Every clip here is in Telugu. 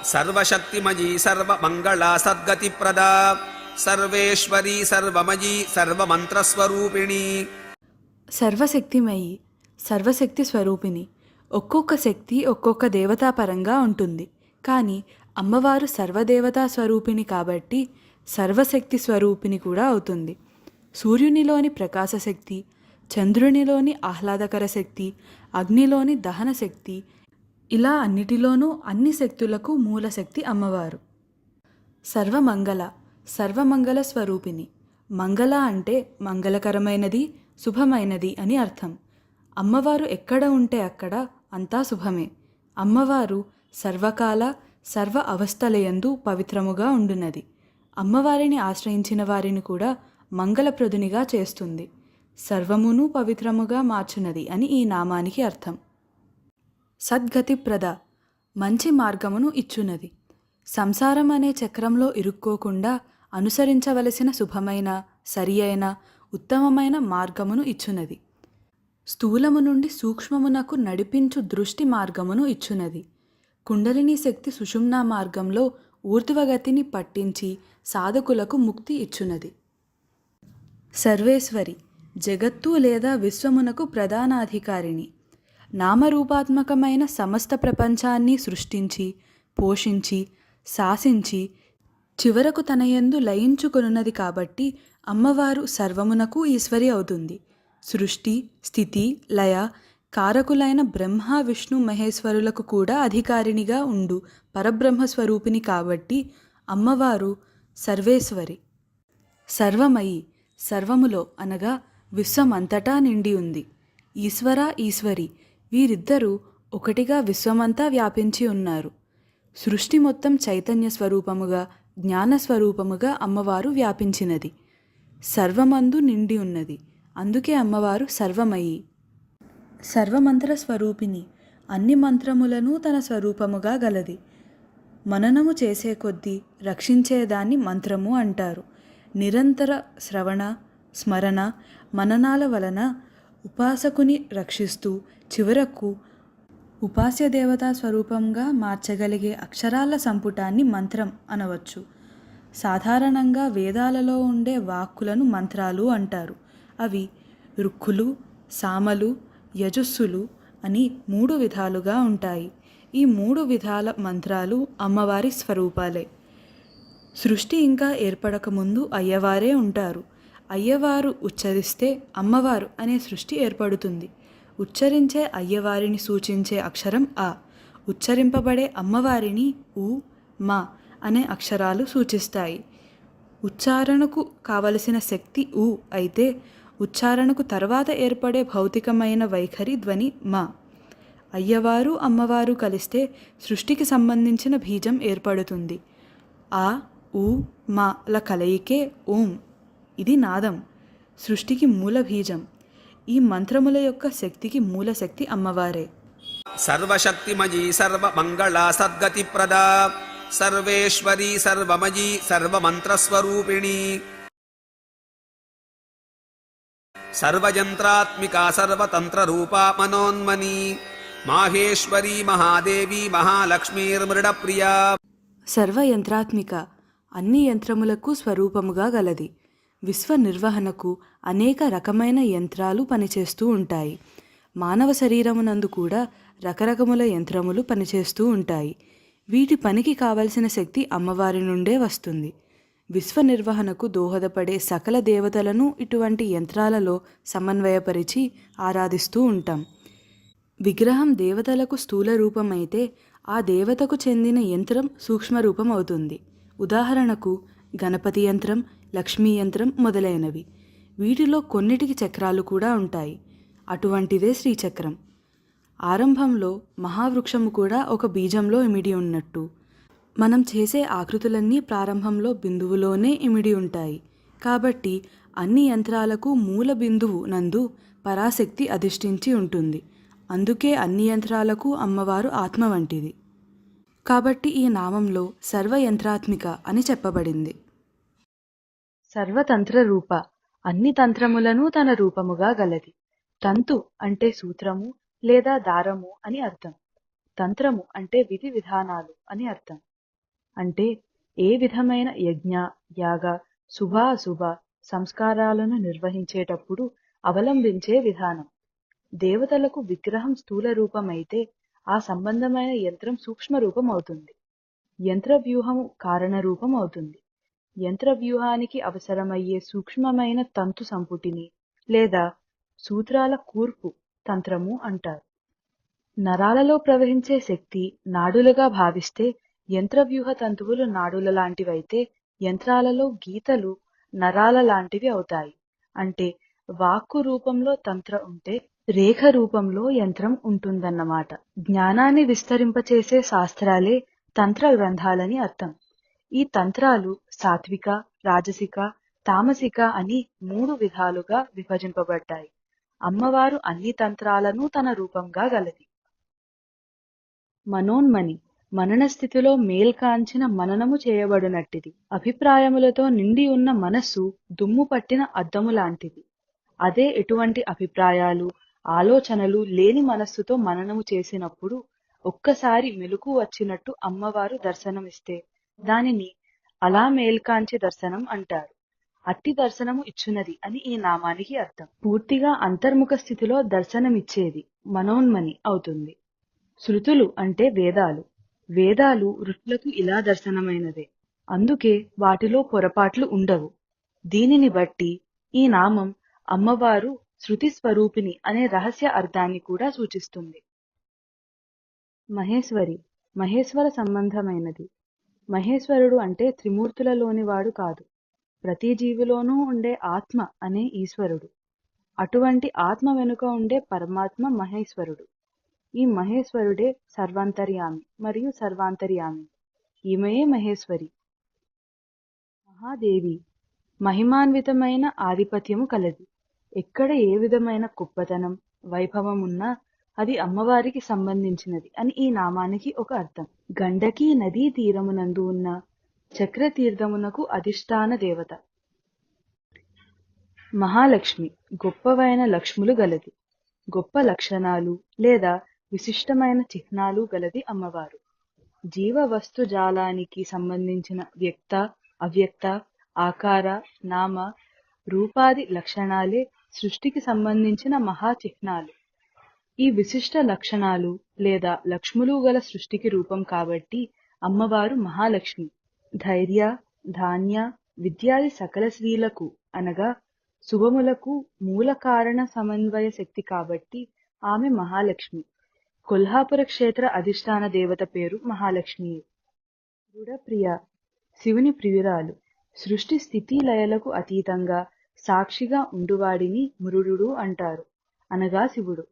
सर्वशक्तिमयी सर्वमङ्गला सद्गतिप्रदा सर्वेश्वरी सर्वमयी सर्वमन्त्रस्वरूपिणी సర్వశక్తిమయి, సర్వశక్తి స్వరూపిణి. ఒక్కొక్క శక్తి ఒక్కొక్క దేవతా పరంగా ఉంటుంది. కానీ అమ్మవారు సర్వదేవతా స్వరూపిణి కాబట్టి సర్వశక్తి స్వరూపిణి కూడా అవుతుంది. సూర్యునిలోని ప్రకాశశక్తి, చంద్రునిలోని ఆహ్లాదకర శక్తి, అగ్నిలోని దహన శక్తి, ఇలా అన్నిటిలోనూ అన్ని శక్తులకు మూలశక్తి అమ్మవారు. సర్వమంగళ, సర్వమంగళ స్వరూపిణి. మంగళ అంటే మంగళకరమైనది, శుభమైనది అని అర్థం. అమ్మవారు ఎక్కడ ఉంటే అక్కడ అంతా శుభమే. అమ్మవారు సర్వకాల సర్వ అవస్థలయందు పవిత్రముగా ఉండునది. అమ్మవారిని ఆశ్రయించిన వారిని కూడా మంగళప్రదునిగా చేస్తుంది. సర్వమును పవిత్రముగా మార్చునది అని ఈ నామానికి అర్థం. సద్గతిప్రద, మంచి మార్గమును ఇచ్చునది. సంసారం అనే చక్రంలో ఇరుక్కోకుండా అనుసరించవలసిన శుభమైన, సరి అయిన, ఉత్తమమైన మార్గమును ఇచ్చునది. స్థూలము నుండి సూక్ష్మమునకు నడిపించు దృష్టి మార్గమును ఇచ్చునది. కుండలిని శక్తి సుషుమ్నా మార్గంలో ఊర్ధ్వగతిని పట్టించి సాధకులకు ముక్తి ఇచ్చునది. సర్వేశ్వరి, జగత్తు లేదా విశ్వమునకు ప్రధానాధికారిణి. నామరూపాత్మకమైన సమస్త ప్రపంచాన్ని సృష్టించి, పోషించి, శాసించి చివరకు తన యందు లయించుకొనున్నది కాబట్టి అమ్మవారు సర్వమునకు ఈశ్వరి అవుతుంది. సృష్టి, స్థితి, లయ కారకులైన బ్రహ్మ, విష్ణు, మహేశ్వరులకు కూడా అధికారినిగా ఉండు పరబ్రహ్మస్వరూపిణి కాబట్టి అమ్మవారు సర్వేశ్వరి. సర్వమయి, సర్వములో అనగా విశ్వమంతటా నిండి ఉంది. ఈశ్వర, ఈశ్వరి వీరిద్దరూ ఒకటిగా విశ్వమంతా వ్యాపించి ఉన్నారు. సృష్టి మొత్తం చైతన్య స్వరూపముగా, జ్ఞానస్వరూపముగా అమ్మవారు వ్యాపించినది. సర్వమందు నిండి ఉన్నది. అందుకే అమ్మవారు సర్వమయి. సర్వమంత్ర స్వరూపిణి, అన్ని మంత్రములను తన స్వరూపముగా గలది. మననము చేసే కొద్దీ రక్షించేదాన్ని మంత్రము అంటారు. నిరంతర శ్రవణ, స్మరణ, మననాల వలన ఉపాసకుని రక్షిస్తూ చివరకు ఉపాస్య దేవతా స్వరూపంగా మార్చగలిగే అక్షరాల సంపుటాన్ని మంత్రం అనవచ్చు. సాధారణంగా వేదాలలో ఉండే వాక్కులను మంత్రాలు అంటారు. అవి రుక్కులు, సామలు, యజస్సులు అని 3 విధాలుగా ఉంటాయి. ఈ 3 విధాల మంత్రాలు అమ్మవారి స్వరూపాలే. సృష్టి ఇంకా ఏర్పడకముందు అయ్యవారే ఉంటారు. అయ్యవారు ఉచ్చరిస్తే అమ్మవారు అనే సృష్టి ఏర్పడుతుంది. ఉచ్చరించే అయ్యవారిని సూచించే అక్షరం ఆ. ఉచ్చరింపబడే అమ్మవారిని ఉ, మా అనే అక్షరాలు సూచిస్తాయి. ఉచ్చారణకు కావలసిన శక్తి ఉ అయితే ఉచ్చారణకు తర్వాత ఏర్పడే భౌతికమైన వైఖరి ధ్వని మా. అయ్యవారు, అమ్మవారు కలిస్తే సృష్టికి సంబంధించిన బీజం ఏర్పడుతుంది. ఆ, ఉ, మాల కలయికే ఓం. ఇది నాదం, సృష్టికి మూల బీజం. ఈ మంత్రముల యొక్క శక్తికి మూల శక్తి అమ్మవారే. सर्वशक्तिमयी सर्वमङ्गला सद्गतिप्रदा सर्वेश्वरी सर्वमयी सर्वमन्त्रस्वरूपिणी सर्वयन्त्रात्मिका सर्वतन्त्ररूपा मनोन्मनी माहेश्वरी महादेवी महालक्ष्मीर्मृडप्रिया. సర్వయంత్రాత్మిక, అన్ని యంత్రములకు స్వరూపముగా గలది. విశ్వ నిర్వహణకు అనేక రకమైన యంత్రాలు పనిచేస్తూ ఉంటాయి. మానవ శరీరమునందు కూడా రకరకముల యంత్రములు పనిచేస్తూ ఉంటాయి. వీటి పనికి కావలసిన శక్తి అమ్మవారి నుండే వస్తుంది. విశ్వ నిర్వహణకు దోహదపడే సకల దేవతలను ఇటువంటి యంత్రాలలో సమన్వయపరిచి ఆరాధిస్తూ ఉంటాం. విగ్రహం దేవతలకు స్థూల రూపమైతే ఆ దేవతకు చెందిన యంత్రం సూక్ష్మరూపం అవుతుంది. ఉదాహరణకు గణపతి యంత్రం, లక్ష్మీ యంత్రం మొదలైనవి. వీటిలో కొన్నిటికి చక్రాలు కూడా ఉంటాయి. అటువంటిదే శ్రీచక్రం. ఆరంభంలో మహావృక్షము కూడా ఒక బీజంలో ఇమిడి ఉన్నట్టు మనం చేసే ఆకృతులన్నీ ప్రారంభంలో బిందువులోనే ఇమిడి ఉంటాయి. కాబట్టి అన్ని యంత్రాలకు మూల బిందువు నందు పరాశక్తి అధిష్ఠించి ఉంటుంది. అందుకే అన్ని యంత్రాలకు అమ్మవారు ఆత్మ వంటిది. కాబట్టి ఈ నామంలో సర్వయంత్రాత్మిక అని చెప్పబడింది. సర్వతంత్ర రూప, అన్ని తంత్రములను తన రూపముగా గలది. తంతు అంటే సూత్రము లేదా దారము అని అర్థం. తంత్రము అంటే విధి విధానాలు అని అర్థం. అంటే ఏ విధమైన యజ్ఞ, యాగ, శుభాశుభ సంస్కారాలను నిర్వహించేటప్పుడు అవలంబించే విధానం. దేవతలకు విగ్రహం స్థూల రూపమైతే ఆ సంబంధమైన యంత్రం సూక్ష్మ రూపం అవుతుంది. యంత్ర వ్యూహము కారణ రూపం అవుతుంది. యంత్ర వ్యూహానికి అవసరమయ్యే సూక్ష్మమైన తంతు సంపుటిని లేదా సూత్రాల కూర్పు తంత్రము అంటారు. నరాలలో ప్రవహించే శక్తి నాడులుగా భావిస్తే యంత్రవ్యూహ తంతువులు నాడుల లాంటివైతే యంత్రాలలో గీతలు నరాల లాంటివి అవుతాయి. అంటే వాక్కు రూపంలో తంత్ర ఉంటే రేఖ రూపంలో యంత్రం ఉంటుందన్నమాట. జ్ఞానాన్ని విస్తరింపచేసే శాస్త్రాలే తంత్ర గ్రంథాలని అర్థం. ఈ తంత్రాలు సాత్విక, రాజసిక, తామసిక అని 3 విధాలుగా విభజింపబడ్డాయి. అమ్మవారు అన్ని తంత్రాలను తన రూపంగా గలది. మనోన్మని మనన స్థితిలో మేల్కాంచిన మననము చేయబడినట్టిది. అభిప్రాయములతో నిండి ఉన్న మనస్సు దుమ్ము పట్టిన అద్దము లాంటిది. అదే ఎటువంటి అభిప్రాయాలు, ఆలోచనలు లేని మనస్సుతో మననము చేసినప్పుడు ఒక్కసారి మెలకు వచ్చినట్టు అమ్మవారు దర్శనమిస్తే దానిని అలా మేల్కాంచి దర్శనం అంటారు. అట్టి దర్శనము ఇచ్చునది అని ఈ నామానికి అర్థం. పూర్తిగా అంతర్ముఖ స్థితిలో దర్శనమిచ్చేది మనోన్మని అవుతుంది. శృతులు అంటే వేదాలు. వేదాలు ఋషులకు ఇలా దర్శనమైనదే. అందుకే వాటిలో పొరపాట్లు ఉండవు. దీనిని బట్టి ఈ నామం అమ్మవారు శృతి స్వరూపిణి అనే రహస్య అర్థాన్ని కూడా సూచిస్తుంది. మహేశ్వరి మహేశ్వర సంబంధమైనది. మహేశ్వరుడు అంటే త్రిమూర్తులలోనివాడు కాదు, ప్రతి జీవిలోనూ ఉండే ఆత్మ అనే ఈశ్వరుడు. అటువంటి ఆత్మ వెనుక ఉండే పరమాత్మ మహేశ్వరుడు. ఈ మహేశ్వరుడే సర్వాంతర్యామి మరియు సర్వాంతర్యామి. ఈమెయే మహేశ్వరి. మహాదేవి మహిమాన్వితమైన ఆధిపత్యము కలది. ఎక్కడ ఏ విధమైన గొప్పతనం, వైభవం ఉన్నా అది అమ్మవారికి సంబంధించినది అని ఈ నామానికి ఒక అర్థం. గండకీ నదీ తీరమునందు ఉన్న చక్రతీర్థమునకు అధిష్టాన దేవత. మహాలక్ష్మి గొప్పవైన లక్ష్ములు గలది. గొప్ప లక్షణాలు లేదా విశిష్టమైన చిహ్నాలు గలది అమ్మవారు. జీవ వస్తు జాలానికి సంబంధించిన వ్యక్త, అవ్యక్త, ఆకార, నామ, రూపాది లక్షణాలే సృష్టికి సంబంధించిన మహా చిహ్నాలు. ఈ విశిష్ట లక్షణాలు లేదా లక్ష్ములు గల సృష్టికి రూపం కాబట్టి అమ్మవారు మహాలక్ష్మి. ధైర్య, ధాన్య, విద్యాది సకల శ్రీలకు అనగా శుభములకు మూల కారణ సమన్వయ శక్తి కాబట్టి ఆమె మహాలక్ష్మి. కొల్హాపుర క్షేత్ర అధిష్టాన దేవత పేరు మహాలక్ష్మియే. మృడప్రియ శివుని ప్రియురాలు. సృష్టి స్థితి లయలకు అతీతంగా సాక్షిగా ఉండువాడిని మృడు అంటారు, అనగా శివుడు.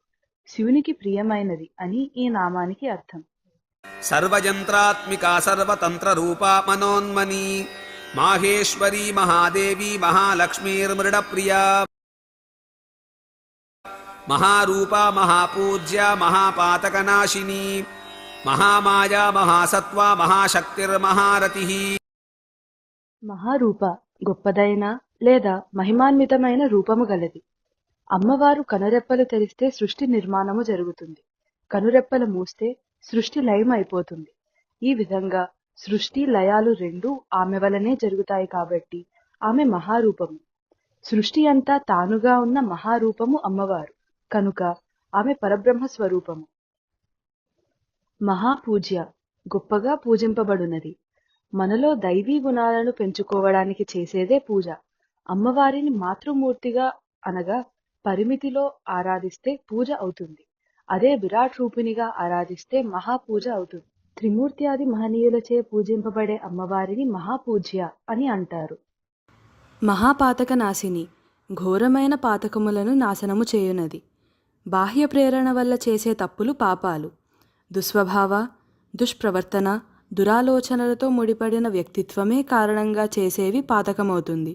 శివునికి ప్రియమైనది అని ఈ నామానికి అర్థం. సర్వయంత్రాత్మికా సర్వతంత్ర రూపా మనోన్మని మాహేశ్వరీ మహాదేవి మహాలక్ష్మీర్మృడప్రియా మహారూపా మహాపూజ్య మహాపాతకనాశిని మహామాయా మహాసత్వా మహాశక్తిర్మహారతి. మహారూప గొప్పదైన లేదా మహిమాన్వితమైన రూపము గలది. అమ్మవారు కనురెప్పలు తెరిస్తే సృష్టి నిర్మాణము జరుగుతుంది. కనురెప్పలు మూస్తే సృష్టి లయం అయిపోతుంది. ఈ విధంగా సృష్టి లయాలు రెండూ ఆమె వలనే జరుగుతాయి కాబట్టి ఆమె మహారూపము. సృష్టి అంతా తానుగా ఉన్న మహారూపము అమ్మవారు కనుక ఆమె పరబ్రహ్మ స్వరూపము. మహాపూజ్య గొప్పగా పూజింపబడునది. మనలో దైవీ గుణాలను పెంచుకోవడానికి చేసేదే పూజ. అమ్మవారిని మాతృమూర్తిగా అనగా పరిమితిలో ఆరాధిస్తే పూజ అవుతుంది. అదే విరాట్ రూపిణిగా ఆరాధిస్తే మహాపూజ అవుతుంది. త్రిమూర్త్యాది మహనీయులచే పూజింపబడే అమ్మవారిని మహాపూజ్య అని అంటారు. మహాపాతక నాశిని ఘోరమైన పాతకములను నాశనము చేయునది. బాహ్య ప్రేరణ వల్ల చేసే తప్పులు పాపాలు, దుస్వభావ, దుష్ప్రవర్తన, దురాలోచనలతో ముడిపడిన వ్యక్తిత్వమే కారణంగా చేసేవి పాతకమవుతుంది.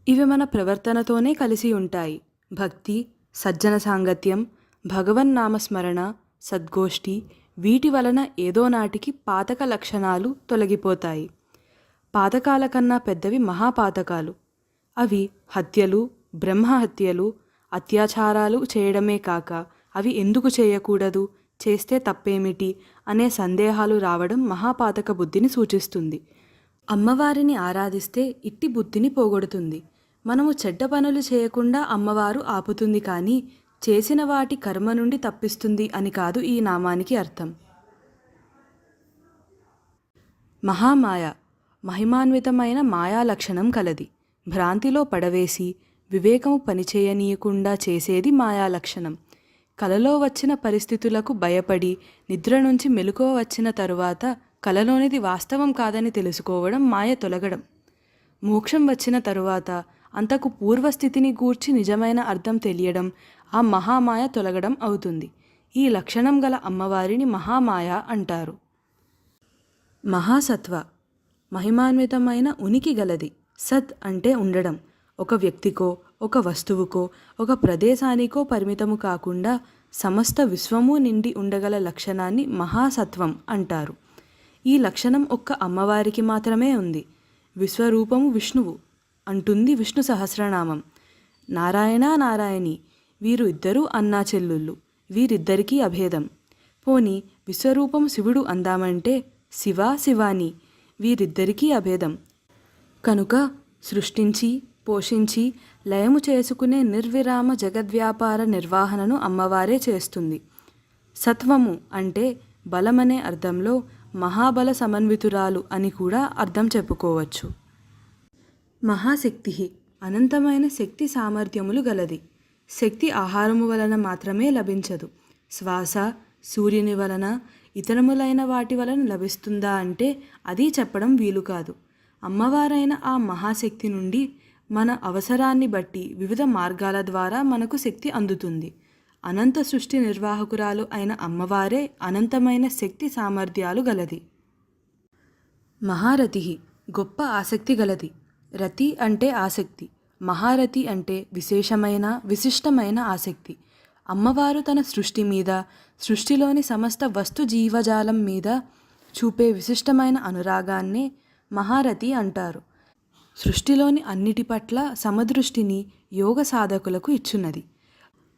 ఇవి మన ప్రవర్తనతోనే కలిసి ఉంటాయి. భక్తి, సజ్జన సాంగత్యం, భగవన్నామస్మరణ, సద్గోష్ఠి వీటి వలన ఏదో నాటికి పాతక లక్షణాలు తొలగిపోతాయి. పాతకాల కన్నా పెద్దవి మహాపాతకాలు. అవి హత్యలు, బ్రహ్మహత్యలు, అత్యాచారాలు చేయడమే కాక అవి ఎందుకు చేయకూడదు, చేస్తే తప్పేమిటి అనే సందేహాలు రావడం మహాపాతక బుద్ధిని సూచిస్తుంది. అమ్మవారిని ఆరాధిస్తే ఇట్టి బుద్ధిని పోగొడుతుంది. మనము చెడ్డ పనులు చేయకుండా అమ్మవారు ఆపుతుంది, కానీ చేసిన వాటి కర్మ నుండి తప్పిస్తుంది అని కాదు ఈ నామానికి అర్థం. మహామాయ మహిమాన్వితమైన మాయా లక్షణం కలది. భ్రాంతిలో పడవేసి వివేకము పనిచేయనీయకుండా చేసేది మాయా లక్షణం. కలలో వచ్చిన పరిస్థితులకు భయపడి నిద్ర నుంచి మెలకువ వచ్చిన తరువాత కలలోనిది వాస్తవం కాదని తెలుసుకోవడం మాయ తొలగడం. మోక్షం వచ్చిన తరువాత అంతకు పూర్వస్థితిని గూర్చి నిజమైన అర్థం తెలియడం ఆ మహామాయ తొలగడం అవుతుంది. ఈ లక్షణం గల అమ్మవారిని మహామాయ అంటారు. మహాసత్వ మహిమాన్వితమైన ఉనికి గలది. సత్ అంటే ఉండడం. ఒక వ్యక్తికో ఒక వస్తువుకో ఒక ప్రదేశానికో పరిమితము కాకుండా సమస్త విశ్వము నిండి ఉండగల లక్షణాన్ని మహాసత్వం అంటారు. ఈ లక్షణం ఒక్క అమ్మవారికి మాత్రమే ఉంది. విశ్వరూపము విష్ణువు అంటుంది విష్ణు సహస్రనామం. నారాయణ నారాయణి వీరు ఇద్దరూ అన్నా చెల్లుళ్ళు. వీరిద్దరికీ అభేదం. పోని విశ్వరూపం శివుడు అందామంటే శివ శివాని వీరిద్దరికీ అభేదం. కనుక సృష్టించి పోషించి లయము చేసుకునే నిర్విరామ జగద్వ్యాపార నిర్వహణను అమ్మవారే చేస్తుంది. సత్వము అంటే బలమనే అర్థంలో మహాబల సమన్వితురాలు అని కూడా అర్థం చెప్పుకోవచ్చు. మహాశక్తి అనంతమైన శక్తి సామర్థ్యములు గలది. శక్తి ఆహారము వలన మాత్రమే లభించదు. శ్వాస, సూర్యుని వలన, ఇతరములైన వాటి వలన లభిస్తుందా అంటే అది చెప్పడం వీలు కాదు. అమ్మవారైన ఆ మహాశక్తి నుండి మన అవసరాన్ని బట్టి వివిధ మార్గాల ద్వారా మనకు శక్తి అందుతుంది. అనంత సృష్టి నిర్వాహకురాలు అయిన అమ్మవారే అనంతమైన శక్తి సామర్థ్యాలు గలది. మహారథి గొప్ప ఆసక్తి గలది. రతి అంటే ఆసక్తి, మహారథి అంటే విశేషమైన విశిష్టమైన ఆసక్తి. అమ్మవారు తన సృష్టి మీద, సృష్టిలోని సమస్త వస్తు జీవజాలం మీద చూపే విశిష్టమైన అనురాగాన్నే మహారథి అంటారు. సృష్టిలోని అన్నిటి పట్ల సమదృష్టిని యోగ సాధకులకు ఇచ్చున్నది.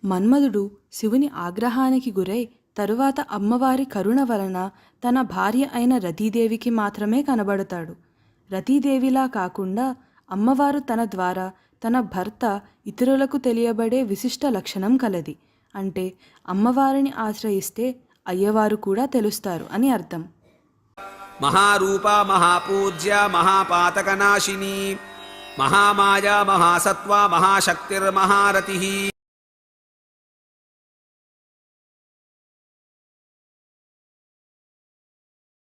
మన్మధుడు శివుని ఆగ్రహానికి గురై తరువాత అమ్మవారి కరుణ వలన తన భార్య అయిన రతీదేవికి మాత్రమే కనబడతాడు. రతీదేవిలా కాకుండా అమ్మవారు తన ద్వారా తన భర్త ఇతరులకు తెలియబడే విశిష్ట లక్షణం కలది. అంటే అమ్మవారిని ఆశ్రయిస్తే అయ్యవారు కూడా తెలుస్తారు అని అర్థం. మహారూపా మహాపూజ్య మహాపాతకనాశిని మహామాయా మహాసత్వా మహాశక్తిర్మహారతిః